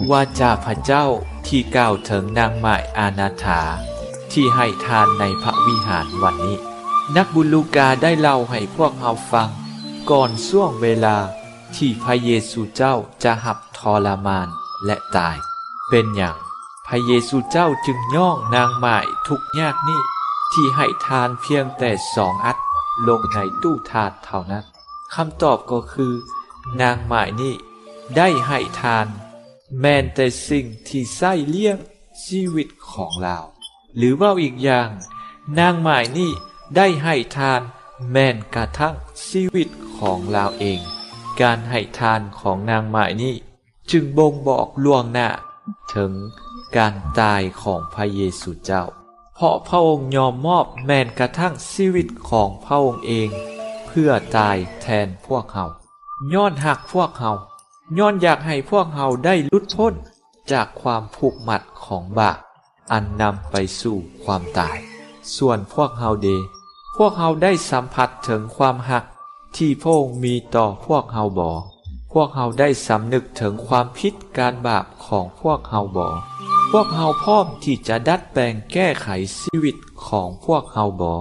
ว่าจาพระเจ้าที่กล่าวถึงนางม่ายอานาถาที่ให้ทานในพระวิหารวันนี้นักบุญลูกาได้เล่าให้พวกเราฟังก่อนช่วงเวลาที่พระเยซูเจ้าจะหับทรมานและตายเป็นอย่างพระเยซูเจ้าจึงย่องนางม่ายทุกข์ยากนี้ที่ให้ทานเพียงแต่2 อัฐลงในตู้ทานเท่านั้นคำตอบก็คือนางม่ายนี้ได้ให้ทานแม้แต่สิ่งที่ใช้เลี้ยงชีวิตของเราหรือว่าอีกอย่างนางม่ายนี้ได้ให้ทานแม้กระทั่งชีวิตของเราเองการให้ทานของนางม่ายนี้จึงบ่งบอกล่วงหน้าถึงการตายของพระเยซูเจ้าเพราะพระองค์ยอมมอบแม้กระทั่งชีวิตของพระองค์เองเพื่อตายแทนพวกเราย้อนหักพวกเราย้อนอยากให้พวกเราได้หลุดพ้นจากความผูกมัดของบาปอันนำไปสู่ความตายส่วนพวกเราพวกเราได้สัมผัสถึงความหักที่พระองค์มีต่อพวกเราบ่พวกเราได้สำนึกถึงความผิดการบาปของพวกเราบ่พวกเราพร้อมที่จะดัดแปลงแก้ไขชีวิตของพวกเราบ่